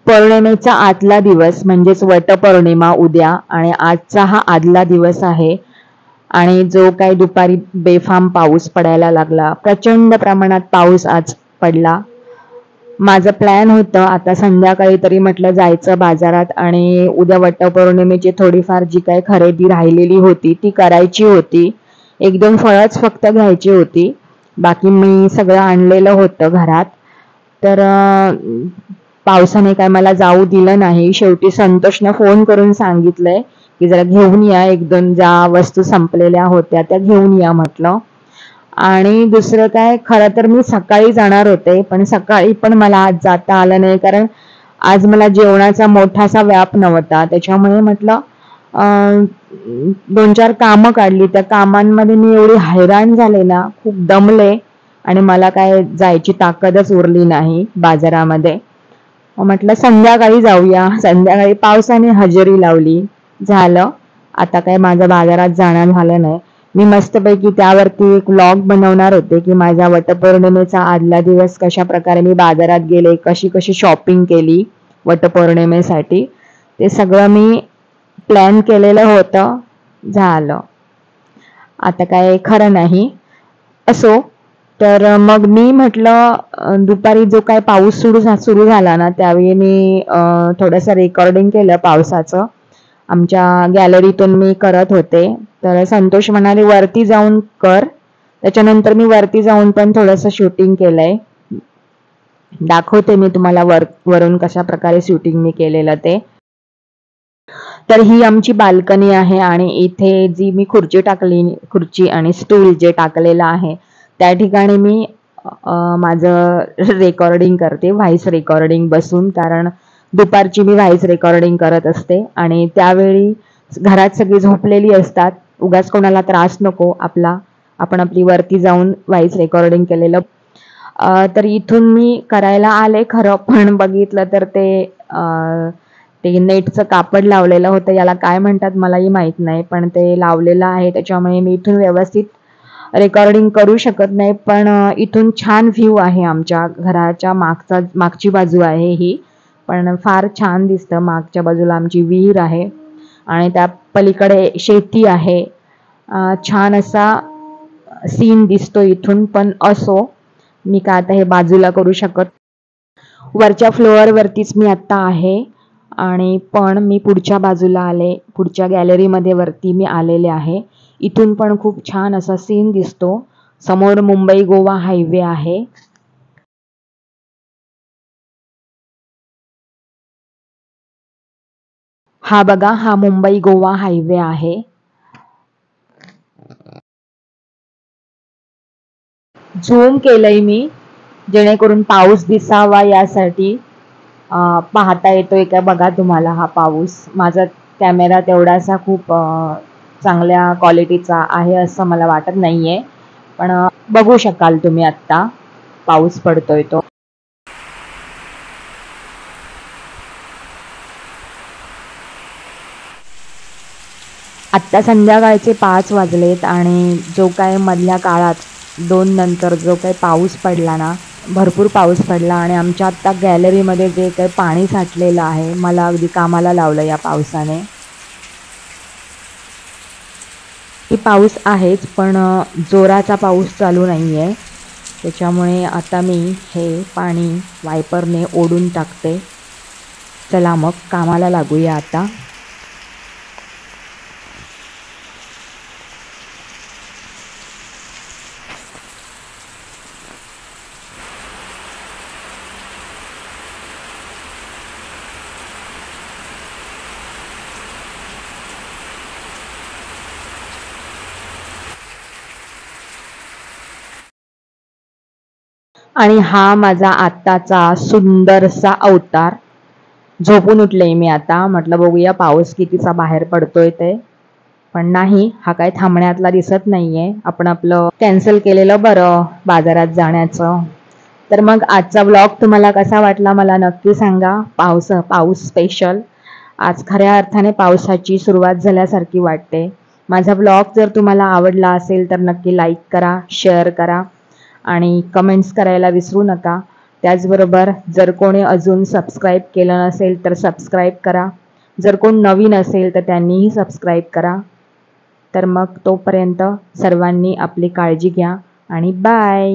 पौर्णिमेचा आतला दिवस म्हणजेच वटपौर्णिमा उद्या आणि आजचा हा आदला दिवस आहे. आणि जो काही दुपारी बेफाम पाऊस पडायला लागला, प्रचंड प्रमाणात पाऊस आज पडला. माझं प्लॅन होतं आता संध्याकाळी तरी म्हटलं जायचं बाजारात आणि उद्या वटपौर्णिमेची थोडीफार जी काही खरेदी राहिलेली होती ती करायची होती. 1-2 फळंच फक्त घ्यायची होती. बाकी मी सगळं आणलेलं होतं घरात. तर पावसाने काय मला जाऊ दिलं नाही. शेवटी संतोषनं फोन करून सांगितलंय की जरा घेऊन या, 1-2 ज्या वस्तू संपलेल्या होत्या त्या घेऊन या म्हटलं. आणि दुसरं काय, खरं तर मी सकाळी जाणार होते, पण सकाळी पण मला आज जाता आलं नाही, कारण आज मला जेवणाचा मोठासा व्याप नव्हता. त्याच्यामुळे म्हटलं 2-4 कामं काढली. त्या कामांमध्ये मी एवढी हैराण झाले ना, खूप दमले आणि मला काय जायची ताकदच उरली नाही बाजारामध्ये. म्हटलं संध्याकाळी जाऊया. संध्याकाळी पावसाने हजेरी लावली. झालं. आता काय माझं बाजारात जाणं झालं नाही. मी मस्तपैकी त्यावरती एक व्लॉग बनवणार होते की माझ्या वटपौर्णिमेचा आदला दिवस कशा प्रकारे मी बाजारात गेले, कशी कशी शॉपिंग केली वटपौर्णिमेसाठी, ते सगळं मी प्लॅन केलेलं होतं. झालं. आता काय खरं नाही. असो. तर मग मी म्हटलं दुपारी जो काय पाऊस सुरू झाला ना, त्यावेळी मी थोडंसं रेकॉर्डिंग केलं पावसाचं. आमच्या गॅलरीतून मी करत होते. तर संतोष म्हणाले वरती जाऊन कर. त्याच्यानंतर मी वरती जाऊन पण थोडंसं शूटिंग केलंय. दाखवते मी तुम्हाला वरून कशा प्रकारे शूटिंग मी केलेलं ते. तर ही आमची बाल्कनी आहे आणि इथे जी मी खुर्ची आणि स्टूल जे टाकलेलं आहे त्या ठिकाणी मी माझं रेकॉर्डिंग करते, व्हॉइस रेकॉर्डिंग बसून, कारण दुपारची मी व्हॉइस रेकॉर्डिंग करत असते आणि त्यावेळी घरात सगळी झोपलेली असतात. उगाच कोणाला त्रास नको आपण आपली वरती जाऊन व्हॉइस रेकॉर्डिंग केलेलं. तर इथून मी करायला आले खरं, पण बघितलं तर ते नेटचं कापड लावलेलं होतं, याला काय म्हणतात मलाही माहित नाही, पण ते लावलेलं आहे त्याच्यामुळे मी इथून व्यवस्थित रेकॉर्डिंग करू शकत नाही. पण इथून छान व्ह्यू आहे. आमच्या घराच्या मागची बाजू आहे ही, पण फार छान दिसतं. मागच्या बाजूला आमची विहीर आहे आणि त्या पलीकडे शेती आहे. छान असा सीन दिसतो इथून. पण असो, मी काय आता हे बाजूला करू शकत. वरच्या फ्लोअरवरतीच मी आत्ता आहे आणि पण मी पुढच्या बाजूला आले, पुढच्या गॅलरीमध्ये वरती मी आलेले आहे. इथून पण खूप छान असा सीन दिसतो. समोर मुंबई गोवा हायवे आहे. हा बघा, हा मुंबई गोवा हायवे आहे. झूम केलंय मी जेणेकरून पाऊस दिसावा यासाठी. पाहता येतोय का बघा तुम्हाला हा पाऊस. माझा कॅमेरा तेवढासा खूप चांगल्या क्वालिटीचा आहे असं मला वाटत नाहीये, पण बघू शकाल तुम्ही आत्ता पाऊस पडतोय तो. आत्ता संध्याकाळचे 5 वाजलेत आणि जो काय मधल्या काळात 2 नंतर जो काही पाऊस पडला ना, भरपूर पाऊस पडला आणि आमच्या आत्ता गॅलरीमध्ये जे काही पाणी साठलेलं आहे, मला अगदी कामाला लावलं या पावसाने. की पाऊस आहेच, पण जोराचा पाऊस चालू नाही आहे. त्याच्यामुळे आता मी हे पाणी वायपरने ओढून टाकते. चला मग कामाला लागूया आता. आणि हा माझा आत्ताचा सुंदरसा अवतार. झोपून उठले मी आता. म्हटलं बघूया पाऊस कितीचा बाहेर पडतोय ते, पण नाही, हा काय थांबण्यातला दिसत नाहीये. आपण आपलं कॅन्सल केलेलं बरं बाजारात जाण्याचं. तर मग आजचा व्लॉग तुम्हाला कसा वाटला मला नक्की सांगा. पाऊस स्पेशल. आज खऱ्या अर्थाने पावसाची सुरुवात झाल्यासारखी वाटते. माझा व्लॉग जर तुम्हाला आवडला असेल तर नक्की लाईक करा, शेअर करा आणि कमेंट्स करायला विसरू नका. त्याचबरोबर जर कोणी अजून सबस्क्राईब केलं नसेल तर सबस्क्राईब करा. जर कोण नवीन असेल तर त्यांनीही सबस्क्राईब करा. तर मग तोपर्यंत सर्वांनी आपली काळजी घ्या आणि बाय.